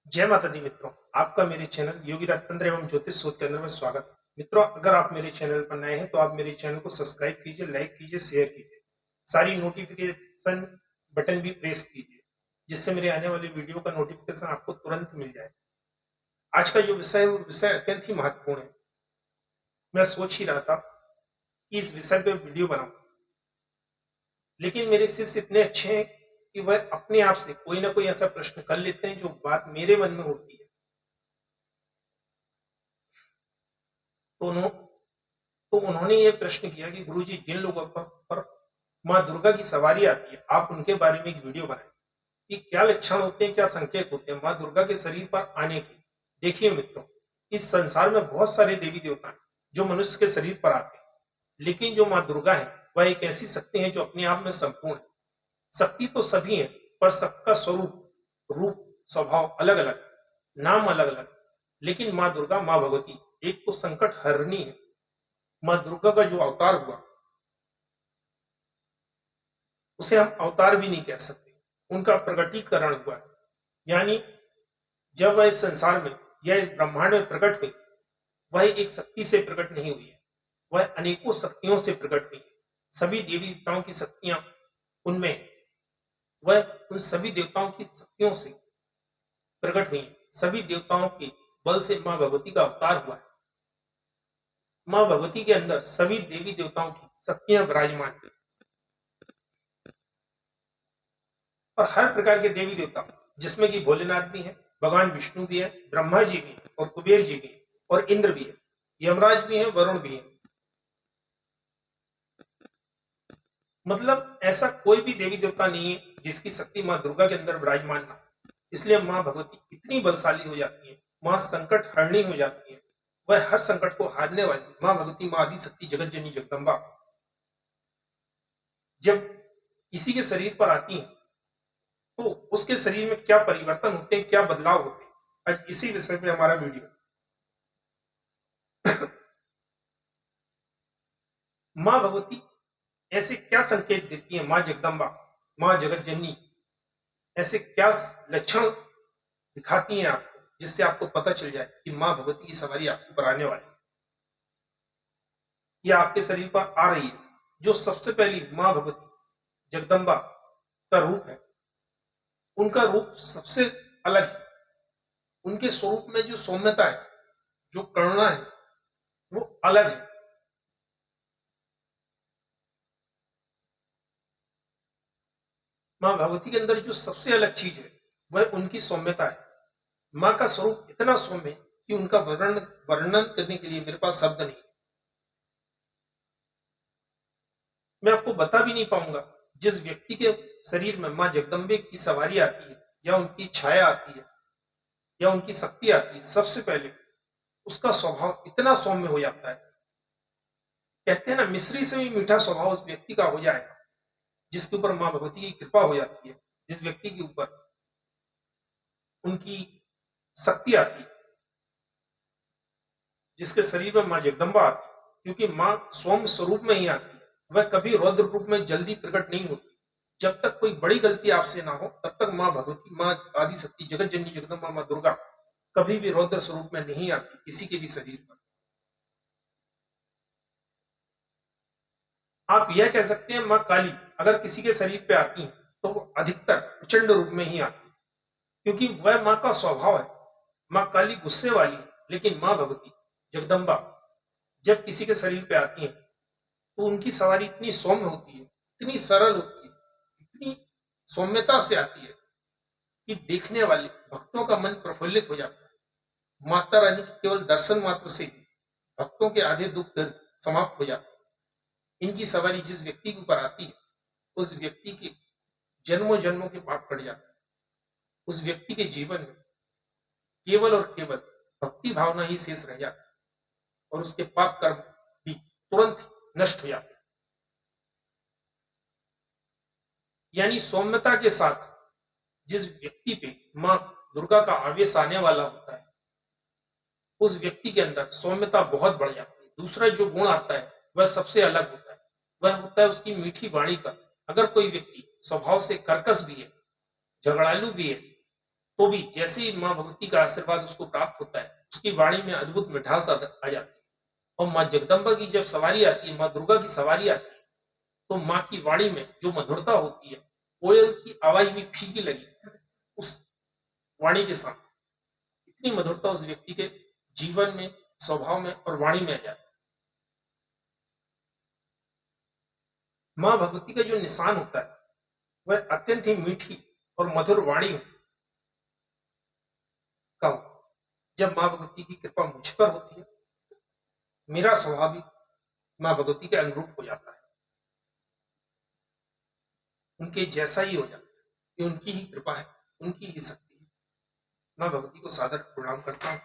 जय माता दी मित्रों, आपका मेरे चैनल योगी राज तंत्र एवं ज्योतिष शोध केंद्र में स्वागत है। मित्रों, अगर आप मेरे चैनल पर नए हैं तो आप मेरे चैनल को सब्सक्राइब कीजिए, लाइक कीजिए, शेयर कीजिए, सारी नोटिफिकेशन बटन भी प्रेस कीजिए, जिससे मेरे आने वाली वीडियो का नोटिफिकेशन आपको तुरंत मिल जाए। आज का जो विषय है वो विषय अत्यंत ही महत्वपूर्ण है। मैं सोच ही रहा था कि इस विषय पे वीडियो बनाऊं, लेकिन मेरे शिष्य इतने अच्छे हैं कि वह अपने आप से कोई ना कोई ऐसा प्रश्न कर लेते हैं जो बात मेरे मन में होती है। तो उन्होंने ये प्रश्न किया कि गुरुजी, जिन लोगों पर माँ दुर्गा की सवारी आती है, आप उनके बारे में एक वीडियो बनाएं कि क्या लक्षण होते हैं, क्या संकेत होते हैं माँ दुर्गा के शरीर पर आने के। देखिए मित्रों, इस संसार में बहुत सारे देवी देवता हैं जो मनुष्य के शरीर पर आते हैं, लेकिन जो माँ दुर्गा है वह एक ऐसी शक्ति है जो अपने आप में संपूर्ण है। शक्ति तो सभी है, पर सबका स्वरूप, रूप, स्वभाव अलग अलग, नाम अलग अलग। लेकिन माँ दुर्गा, माँ भगवती एक तो संकट हरनी है। माँ दुर्गा का जो अवतार हुआ उसे हम अवतार भी नहीं कह सकते, उनका प्रगटीकरण हुआ है। यानी जब वह इस संसार में या इस ब्रह्मांड में प्रकट हुई, वह एक शक्ति से प्रकट नहीं हुई है, वह अनेकों शक्तियों से प्रकट हुई है। सभी देवी देवताओं की शक्तियां उनमें है, वह उन सभी देवताओं की शक्तियों से प्रकट हुई है। सभी देवताओं के बल से माँ भगवती का अवतार हुआ है। माँ भगवती के अंदर सभी देवी देवताओं की शक्तियां विराजमान है, और हर प्रकार के देवी देवता, जिसमें कि भोलेनाथ भी है, भगवान विष्णु भी है, ब्रह्मा जी भी है, और कुबेर जी भी है, और इंद्र भी है, यमराज भी है, वरुण भी है। मतलब ऐसा कोई भी देवी देवता नहीं है जिसकी शक्ति माँ दुर्गा के अंदर विराजमान ना हो। इसलिए माँ भगवती इतनी बलशाली हो जाती है, माँ संकट हरणी हो जाती है। वह हर संकट को हारने वाली माँ भगवती, माँ आदि शक्ति, जगत जननी जगदम्बा जब किसी के शरीर पर आती है तो उसके शरीर में क्या परिवर्तन होते हैं, क्या बदलाव होते हैं, आज इसी विषय में हमारा वीडियो। माँ भगवती ऐसे क्या संकेत देती है, माँ जगदम्बा, माँ जगत जननी ऐसे क्या लक्षण दिखाती हैं आपको, जिससे आपको पता चल जाए कि माँ भगवती की सवारी आपके ऊपर आने वाली है या आपके शरीर पर आ रही है। जो सबसे पहली माँ भगवती जगदम्बा का रूप है, उनका रूप सबसे अलग है। उनके स्वरूप में जो सौम्यता है, जो करुणा है, वो अलग है। माँ भगवती के अंदर जो सबसे अलग चीज है वह उनकी सौम्यता है। माँ का स्वरूप इतना सौम्य है कि उनका वर्णन करने के लिए मेरे पास शब्द नहीं। मैं आपको बता भी नहीं पाऊंगा। जिस व्यक्ति के शरीर में माँ जगदम्बे की सवारी आती है, या उनकी छाया आती है, या उनकी शक्ति आती है, सबसे पहले उसका स्वभाव इतना सौम्य हो जाता है। कहते हैं ना, मिश्री से भी मीठा स्वभाव उस व्यक्ति का हो जाएगा जिसके ऊपर माँ भगवती की कृपा हो जाती है, जिस व्यक्ति के ऊपर उनकी शक्ति आती है, जिसके शरीर में माँ जगदम्बा आती है। क्योंकि माँ सौम्य स्वरूप में ही आती है, वह कभी रौद्र रूप में जल्दी प्रकट नहीं होती। जब तक कोई बड़ी गलती आपसे ना हो तब तक माँ भगवती, माँ आदि शक्ति, जगत जननी जगदम्बा, माँ दुर्गा कभी भी रौद्र स्वरूप में नहीं आती किसी के भी शरीर पर। आप यह कह सकते हैं माँ काली अगर किसी के शरीर पे आती है तो वो अधिकतर प्रचंड रूप में ही आती है, क्योंकि वह माँ का स्वभाव है। माँ काली गुस्से वाली है, लेकिन माँ भगवती जगदम्बा जब किसी के शरीर पे आती है तो उनकी सवारी इतनी सौम्य होती है, इतनी सरल होती है, इतनी सौम्यता से आती है कि देखने वाले भक्तों का मन प्रफुल्लित हो जाता है। माता रानी के केवल दर्शन मात्र से भक्तों के आधे दुख दर्द समाप्त हो जाते हैं। इनकी सवारी जिस व्यक्ति के ऊपर आती है उस व्यक्ति के जन्मों जन्मों के पाप कट जाते हैं। उस व्यक्ति के जीवन में केवल और केवल भक्ति भावना ही शेष रह जाती है, और उसके पाप कर्म भी तुरंत नष्ट हो जाते हैं। यानी सौम्यता के साथ जिस व्यक्ति पे मां दुर्गा का आवेश आने वाला होता है, उस व्यक्ति के अंदर सौम्यता बहुत बढ़ जाती है। दूसरा जो गुण आता है वह सबसे अलग होता है, वह होता है उसकी मीठी वाणी का। अगर कोई व्यक्ति स्वभाव से कर्कश भी है, झगड़ालू भी है, तो भी जैसे ही माँ भगवती का आशीर्वाद उसको प्राप्त होता है, उसकी वाणी में अद्भुत मिठास आ जाती है। और माँ जगदम्बा की जब सवारी आती है, माँ दुर्गा की सवारी आती है, तो माँ की वाणी में जो मधुरता होती है, कोयल की आवाज भी फीकी लगी उस वाणी के साथ। इतनी मधुरता उस व्यक्ति के जीवन में, स्वभाव में और वाणी में आ जाती है। माँ भगवती का जो निशान होता है वह अत्यंत ही मीठी और मधुर वाणी का होता है। जब माँ भगवती की कृपा मुझ पर होती है, मेरा स्वभाव भी माँ भगवती के अनुरूप हो जाता है, उनके जैसा ही हो जाता है। ये उनकी ही कृपा है, उनकी ही शक्ति है। माँ भगवती को सादर प्रणाम करता हूँ।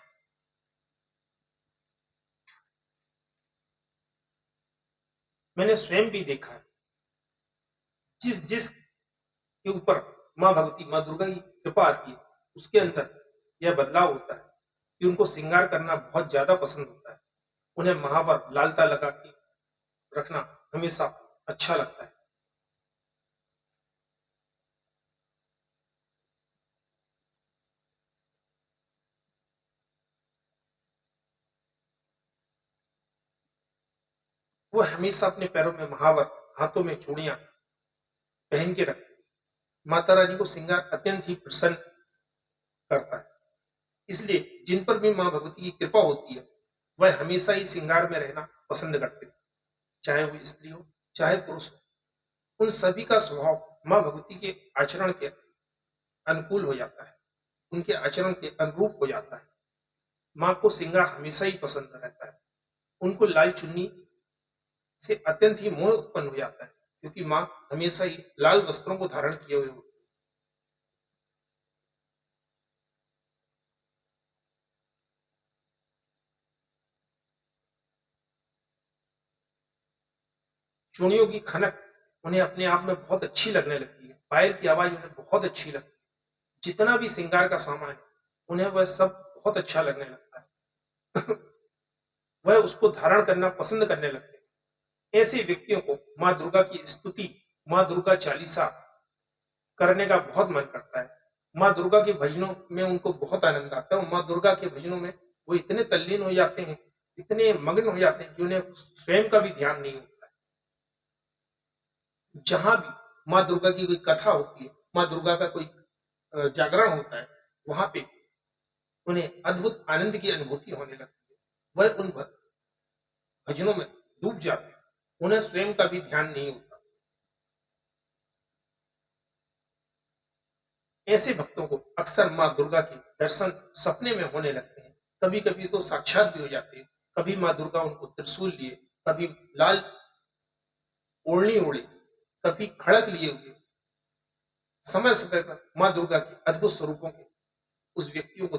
मैंने स्वयं भी देखा है, जिस जिस के ऊपर माँ भगवती, माँ दुर्गा की कृपा आती है, उसके अंदर यह बदलाव होता है कि उनको श्रृंगार करना बहुत ज्यादा पसंद होता है। उन्हें महावर लालता लगा के रखना हमेशा अच्छा लगता है। वो हमेशा अपने पैरों में महावर, हाथों में चूड़ियां पहन के रखते हैं। माता रानी को श्रृंगार अत्यंत ही प्रसन्न करता है। इसलिए जिन पर भी माँ भगवती की कृपा होती है, वह हमेशा ही श्रृंगार में रहना पसंद करते हैं, चाहे वो स्त्री हो चाहे पुरुष हो। उन सभी का स्वभाव माँ भगवती के आचरण के अनुकूल हो जाता है, उनके आचरण के अनुरूप हो जाता है। माँ को श्रृंगार हमेशा ही पसंद रहता है। उनको लाल चुन्नी से अत्यंत ही मोह उत्पन्न हो जाता है, क्योंकि माँ हमेशा ही लाल वस्त्रों को धारण किए हुए होती है। चूड़ियों की खनक उन्हें अपने आप में बहुत अच्छी लगने लगती है, पायल की आवाज उन्हें बहुत अच्छी लगती है। जितना भी श्रृंगार का सामान है, उन्हें वह सब बहुत अच्छा लगने लगता है। वह उसको धारण करना पसंद करने लगते हैं। ऐसे व्यक्तियों को माँ दुर्गा की स्तुति, माँ दुर्गा चालीसा करने का बहुत मन करता है। माँ दुर्गा के भजनों में उनको बहुत आनंद आता है, और माँ दुर्गा के भजनों में वो इतने तल्लीन हो जाते हैं, इतने मग्न हो जाते हैं कि उन्हें स्वयं का भी ध्यान नहीं होता है। जहां भी माँ दुर्गा की कोई कथा होती है, माँ दुर्गा का कोई जागरण होता है, वहां पे उन्हें अद्भुत आनंद की अनुभूति होने लगती है। वह उन भजनों में डूब जाते हैं, उन्हें स्वयं का भी ध्यान नहीं होता। ऐसे भक्तों को अक्सर माँ दुर्गा के दर्शन सपने में होने लगते हैं, कभी कभी तो साक्षात भी हो जाते हैं। कभी माँ दुर्गा उनको त्रिशूल लिए, कभी लाल ओढ़नी ओढ़े, कभी खड़क लिए हुए, समय समय पर माँ दुर्गा के अद्भुत स्वरूपों के उस व्यक्तियों को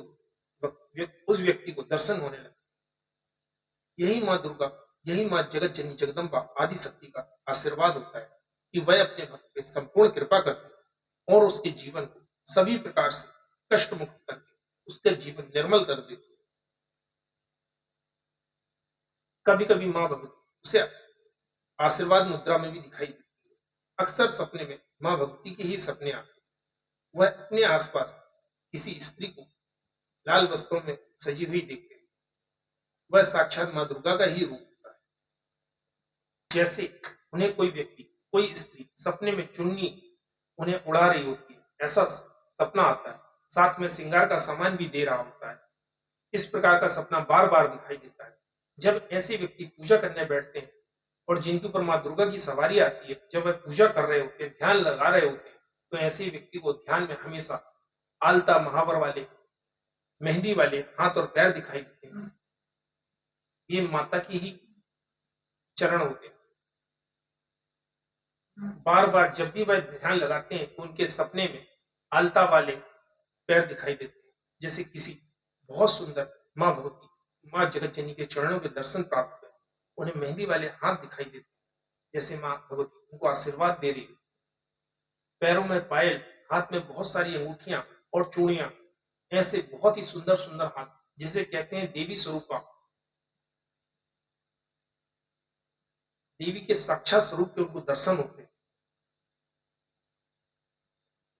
उस व्यक्ति को दर्शन होने लगे। यही माँ दुर्गा, यही माँ जगत जननी जगदम्बा आदि शक्ति का आशीर्वाद होता है कि वह अपने भक्त पे संपूर्ण कृपा करती है और उसके जीवन को सभी प्रकार से कष्ट मुक्त करके उसका जीवन निर्मल कर देती है। कभी कभी माँ भगवती उसे आशीर्वाद मुद्रा में भी दिखाई देती है। अक्सर सपने में माँ भगवती के ही सपने आते हैं। वह अपने आसपास किसी स्त्री को लाल वस्त्रों में सजी हुई देखते हैं। वह साक्षात माँ दुर्गा का ही रूप होता है। जैसे उन्हें कोई व्यक्ति, कोई स्त्री सपने में चुन्नी उन्हें उड़ा रही होती है, ऐसा सपना आता है। साथ में श्रृंगार का सामान भी दे रहा होता है। इस प्रकार का सपना बार बार दिखाई देता है। जब ऐसे व्यक्ति पूजा करने बैठते हैं और जिनके ऊपर माँ दुर्गा की सवारी आती है, जब वह पूजा कर रहे होते हैं, ध्यान लगा रहे होते हैं, तो ऐसे व्यक्ति को ध्यान में हमेशा आलता, महावर वाले, मेहंदी वाले हाथ और पैर दिखाई देते हैं। ये माता की ही चरण होते हैं। बार बार जब भी वह ध्यान लगाते हैं, तो उनके सपने में आलता वाले पैर दिखाई देते हैं, जैसे किसी बहुत सुंदर माँ भगवती, माँ जगत जननी के चरणों के दर्शन प्राप्त हुए। उन्हें मेहंदी वाले हाथ दिखाई देते हैं, जैसे माँ भगवती उनको आशीर्वाद दे रही है। पैरों में पायल, हाथ में बहुत सारी अंगूठियां और चूड़ियां, ऐसे बहुत ही सुंदर सुंदर हाथ, जिसे कहते हैं देवी स्वरूपा, देवी के साक्षात स्वरूप के उनको दर्शन होते हैं।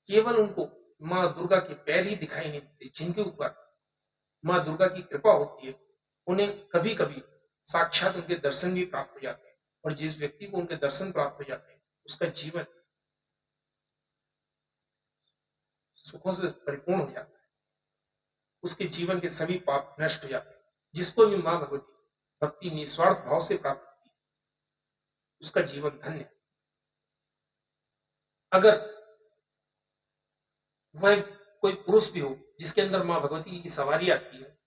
केवल उनको माँ दुर्गा के पैर ही दिखाई नहीं देते, जिनके ऊपर माँ दुर्गा की कृपा होती है, उन्हें कभी कभी साक्षात उनके दर्शन भी प्राप्त हो जाते हैं। और जिस व्यक्ति को उनके दर्शन प्राप्त हो जाते हैं, उसका जीवन सुखों से परिपूर्ण हो जाता है, उसके जीवन के सभी पाप नष्ट हो जाते हैं। जिसको भी माँ भगवती भक्ति निस्वार्थ भाव से प्राप्त होती है, उसका जीवन धन्य है। अगर वह कोई पुरुष भी हो जिसके अंदर माँ भगवती की सवारी आती है,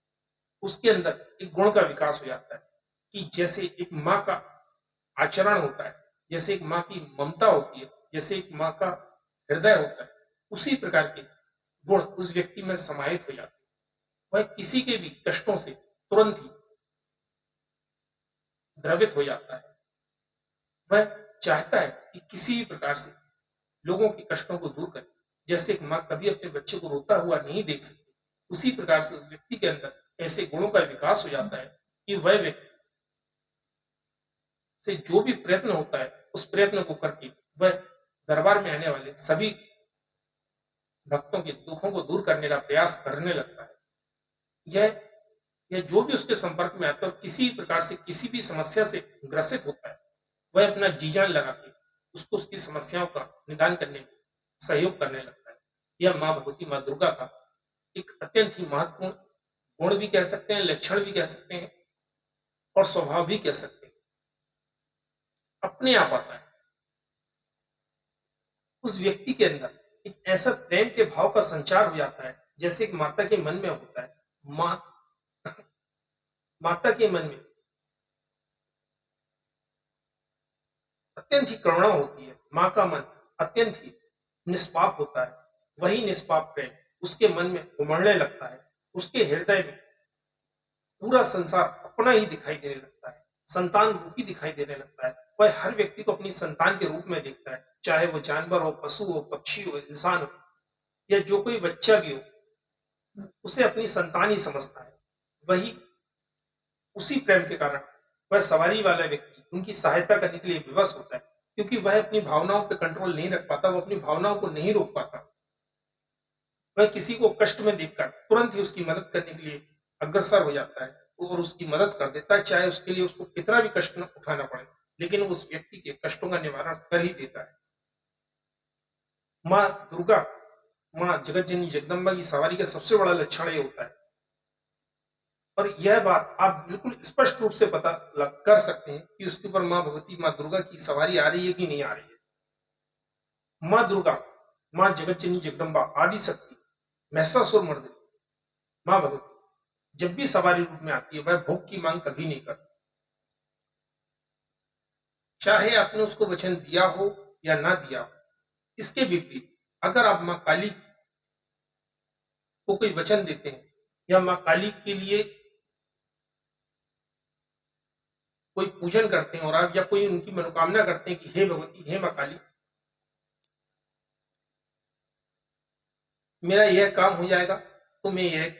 उसके अंदर एक गुण का विकास हो जाता है कि जैसे एक माँ का आचरण होता है, जैसे एक माँ की ममता होती है, जैसे एक माँ का हृदय होता है, उसी प्रकार के गुण उस व्यक्ति में समाहित हो जाते हैं। वह किसी के भी कष्टों से तुरंत ही द्रवित हो जाता है। वह चाहता है कि किसी भी प्रकार से लोगों के कष्टों को दूर करे। जैसे एक माँ कभी अपने बच्चे को रोता हुआ नहीं देख सकती, उसी प्रकार से उस व्यक्ति के अंदर ऐसे गुणों का विकास हो जाता है कि वह व्यक्ति से जो भी प्रयत्न होता है, उस प्रयत्न को करके वह दरबार में आने वाले सभी भक्तों के दुखों को दूर करने का प्रयास करने लगता है। यह यह जो भी उसके संपर्क में आता है, किसी प्रकार से किसी भी समस्या से ग्रसित होता है, वह अपना जी जान लगा के उसको उसकी समस्याओं का निदान करने में सहयोग करने लगता है। यह माँ भगवती माँ दुर्गा का एक अत्यंत ही महत्वपूर्ण गुण भी कह सकते हैं, लक्षण भी कह सकते हैं और स्वभाव भी कह सकते हैं। अपने आप आता है उस व्यक्ति के अंदर एक ऐसा प्रेम के भाव का संचार हो जाता है, जैसे एक माता के मन में होता है। माँ माता के मन में अत्यंत ही करुणा होती है। माँ का मन अत्यंत ही निष्पाप होता है। वही निष्पाप प्रेम उसके मन में उमड़ने लगता है। उसके हृदय में पूरा संसार अपना ही दिखाई देने लगता है, संतान रूपी दिखाई देने लगता है। वह हर व्यक्ति को अपनी संतान के रूप में देखता है, चाहे वो जानवर हो, पशु हो, पक्षी हो, इंसान हो या जो कोई बच्चा भी हो, उसे अपनी संतान ही समझता है। वही उसी प्रेम के कारण वह सवारी वाला व्यक्ति उनकी सहायता करने के लिए विवश होता है, क्योंकि वह अपनी भावनाओं पर कंट्रोल नहीं रख पाता, वो अपनी भावनाओं को नहीं रोक पाता। वह किसी को कष्ट में देखकर तुरंत ही उसकी मदद करने के लिए अग्रसर हो जाता है और उसकी मदद कर देता है, चाहे उसके लिए उसको कितना भी कष्ट न उठाना पड़े, लेकिन उस व्यक्ति के कष्टों का निवारण कर ही देता है। माँ दुर्गा, माँ जगत जननी जगदम्बा की सवारी का सबसे बड़ा लक्षण ये होता है। और यह बात आप बिल्कुल स्पष्ट रूप से पता कर सकते हैं कि उसके ऊपर माँ भगवती माँ दुर्गा की सवारी आ रही है कि नहीं आ रही है। माँ दुर्गा, माँ जगत जननी जगदम्बा, आदि शक्ति, महिषासुर मर्दिनी माँ भगवती जब भी सवारी रूप में आती है, वह भोग की मांग कभी नहीं करती। चाहे आपने उसको वचन दिया हो या ना दिया हो। इसके विपरीत अगर आप माँ काली को कोई वचन देते हैं या माँ काली के लिए कोई पूजन करते हैं और आप या कोई उनकी मनोकामना करते हैं कि हे भगवती, हे माँ काली, मेरा यह काम हो जाएगा तो मैं यह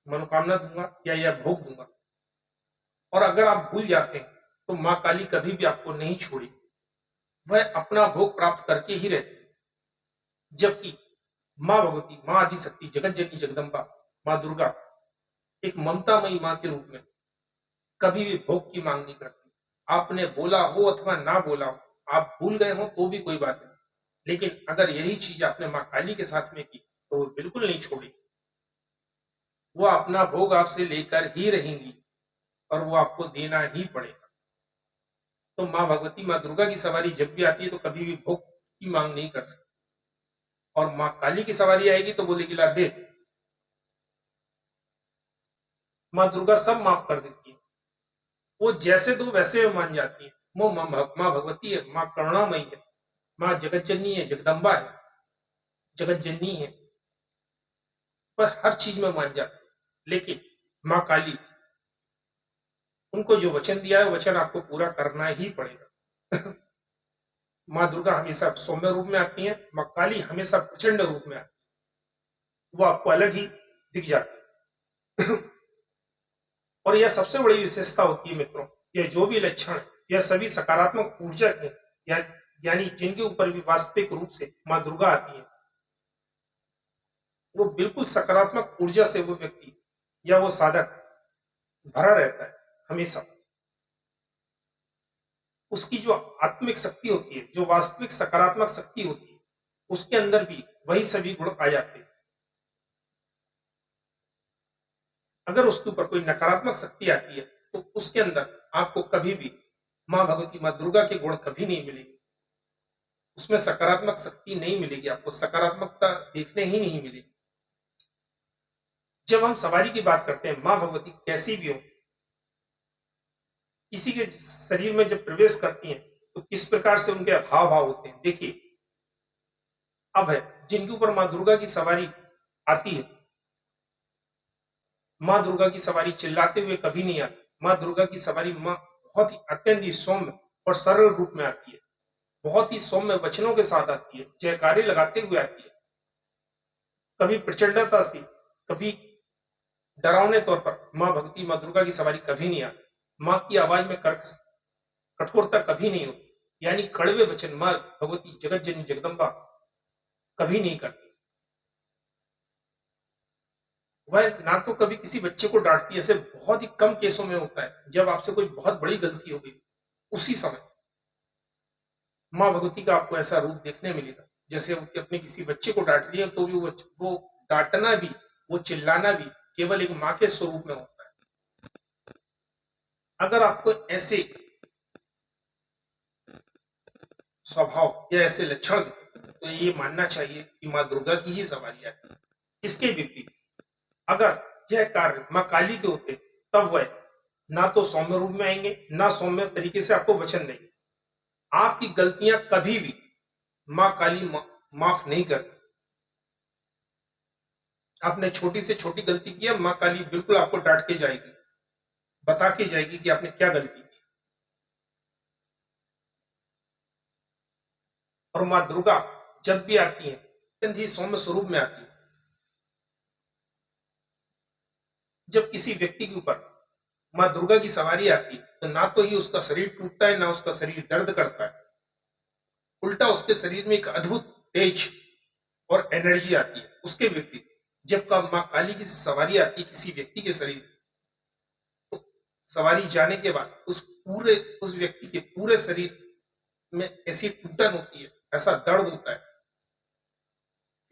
मनोकामना दूंगा या यह भोग दूंगा, और अगर आप भूल जाते हैं तो माँ काली कभी भी आपको नहीं छोड़ी, वह अपना भोग प्राप्त करके ही रहती है। जबकि माँ भगवती, माँ आदिशक्ति, जगत जननी जगदम्बा, माँ दुर्गा एक ममतामयी माँ के रूप में कभी भी भोग की मांग नहीं करती। आपने बोला हो अथवा ना बोला हो, आप भूल गए हो तो भी कोई बात नहीं, लेकिन अगर यही चीज आपने माँ काली के साथ में की तो वो बिल्कुल नहीं छोड़ी। वो अपना भोग आपसे लेकर ही रहेंगी और वो आपको देना ही पड़ेगा। तो माँ भगवती माँ दुर्गा की सवारी जब भी आती है तो कभी भी भोग की मांग नहीं कर सकती। और माँ काली की सवारी आएगी तो बोलेगी ला दे। माँ दुर्गा सब माफ कर देती है, वो जैसे दो वैसे मान जाती है। वो माँ भगवती है, माँ करुणामयी है, माँ जगत जननी है, जगदम्बा है, जगत जननी है, पर हर चीज में मान जाती है। लेकिन माँ काली, उनको जो वचन दिया है वचन आपको पूरा करना ही पड़ेगा। माँ दुर्गा हमेशा सौम्य रूप में आती है, माँ काली हमेशा प्रचंड रूप में आती है, वो आपको अलग ही दिख जाती है। और यह सबसे बड़ी विशेषता होती है मित्रों, यह जो भी लक्षण है यह सभी सकारात्मक ऊर्जा है, यानी जिनके ऊपर भी वास्तविक रूप से माँ दुर्गा आती है, वो बिल्कुल सकारात्मक ऊर्जा से वो व्यक्ति या वो साधक भरा रहता है हमेशा। उसकी जो आत्मिक शक्ति होती है, जो वास्तविक सकारात्मक शक्ति होती है, उसके अंदर भी वही सभी गुण आ जाते हैं। अगर उसके ऊपर कोई नकारात्मक शक्ति आती है तो उसके अंदर आपको कभी भी मां भगवती, मां दुर्गा के गुण कभी नहीं मिलेंगे, उसमें सकारात्मक शक्ति नहीं मिलेगी, आपको सकारात्मकता देखने ही नहीं मिलेगी। जब हम सवारी की बात करते हैं, मां भगवती कैसी भी हो, किसी के शरीर में जब प्रवेश करती हैं तो किस प्रकार से उनके हाव भाव होते हैं। देखिए, अब है जिनके ऊपर मां दुर्गा की सवारी आती है, मां दुर्गा की सवारी चिल्लाते हुए कभी नहीं आती। मां दुर्गा की सवारी मां बहुत ही अत्यंत ही सौम्य और सरल रूप में आती है, बहुत ही सौम्य वचनों के साथ आती है, जयकारे लगाते हुए आती है। कभी प्रचंडता से, कभी डरावने तौर पर मां भगवती, मां दुर्गा की सवारी कभी नहीं आती। मां की आवाज में कठोरता कभी नहीं होती, यानी कड़वे वचन मां भगवती जगत जननी जगदम्बा कभी नहीं करती। वह ना तो कभी किसी बच्चे को डांटती है, ऐसे बहुत ही कम केसों में होता है जब आपसे कोई बहुत बड़ी गलती हो गई, उसी समय मां भगवती का आपको ऐसा रूप देखने मिलेगा जैसे वो अपने किसी बच्चे को डांट रही है, तो भी वो डांटना भी, वो चिल्लाना भी केवल एक मां के स्वरूप में होता है। अगर आपको ऐसे स्वभाव या ऐसे लक्षण दिखे तो ये मानना चाहिए कि मां दुर्गा की ही सवारी है। इसके विपरीत अगर यह कार्य मां काली के होते तब वह ना तो सौम्य रूप में आएंगे, ना सौम्य तरीके से आपको वचन देंगे। आपकी गलतियां कभी भी मां काली माफ नहीं करती। आपने छोटी से छोटी गलती की है, मां काली बिल्कुल आपको डांट के जाएगी, बता के जाएगी कि आपने क्या गलती की। और मां दुर्गा जब भी आती है अत्यंत ही सौम्य स्वरूप में आती है। जब किसी व्यक्ति के ऊपर मां दुर्गा की सवारी आती है तो ना तो ही उसका शरीर टूटता है, ना उसका शरीर दर्द करता है, उल्टा उसके शरीर में एक अद्भुत तेज और एनर्जी आती है। उसके विपरीत जब का मां काली की सवारी आती है किसी व्यक्ति के शरीर, तो सवारी जाने के बाद उस व्यक्ति के पूरे शरीर में ऐसी टूटन होती है, ऐसा दर्द होता है,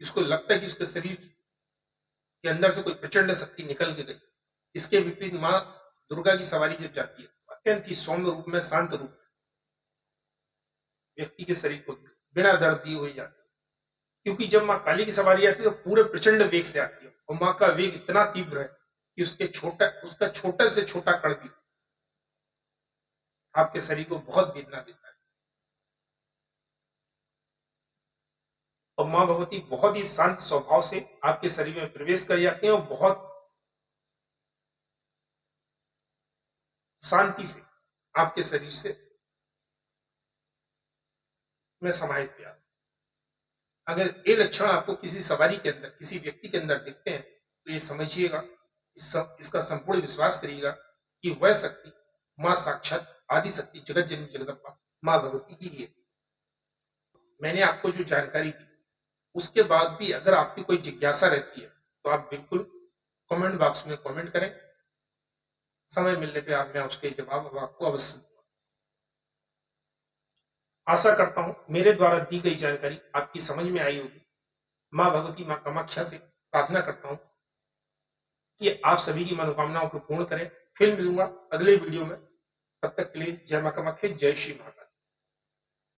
इसको लगता है कि उसके शरीर के अंदर से कोई प्रचंड शक्ति निकल के गई। इसके विपरीत मां दुर्गा की सवारी जब जाती है अत्यंत ही सौम्य रूप में, शांत रूप में व्यक्ति के शरीर को बिना दर्द दिए हुए जाती है। क्योंकि जब मां काली की सवारी आती है तो पूरे प्रचंड वेग से आती है, और मां का वेग इतना तीव्र है कि उसका छोटा से छोटा कण भी आपके शरीर को बहुत वेदना देता है। और मां भगवती बहुत ही शांत स्वभाव से आपके शरीर में प्रवेश कर जाती हैं और बहुत शांति से आपके शरीर से में समाहित किया। अगर ये लक्षण आपको किसी सवारी के अंदर, किसी व्यक्ति के अंदर दिखते हैं तो ये समझिएगा, इसका संपूर्ण विश्वास करिएगा कि वह शक्ति मां साक्षात आदि शक्ति जगत जननी जगदम्बा मां भगवती की ही है। मैंने आपको जो जानकारी दी उसके बाद भी अगर आपकी कोई जिज्ञासा रहती है तो आप बिल्कुल कमेंट बॉक्स में कमेंट करें, समय मिलने पे मैं उसके जवाब आपको अवश्य दूंगा। आशा करता हूं मेरे द्वारा दी गई जानकारी आपकी समझ में आई होगी। मां भगवती, मां कामाख्या से प्रार्थना करता हूं कि आप सभी की मनोकामनाओं को पूर्ण करें। फिर मिलूंगा अगले वीडियो में, तब तक के लिए जय मां कामाख्या, जय श्री मां।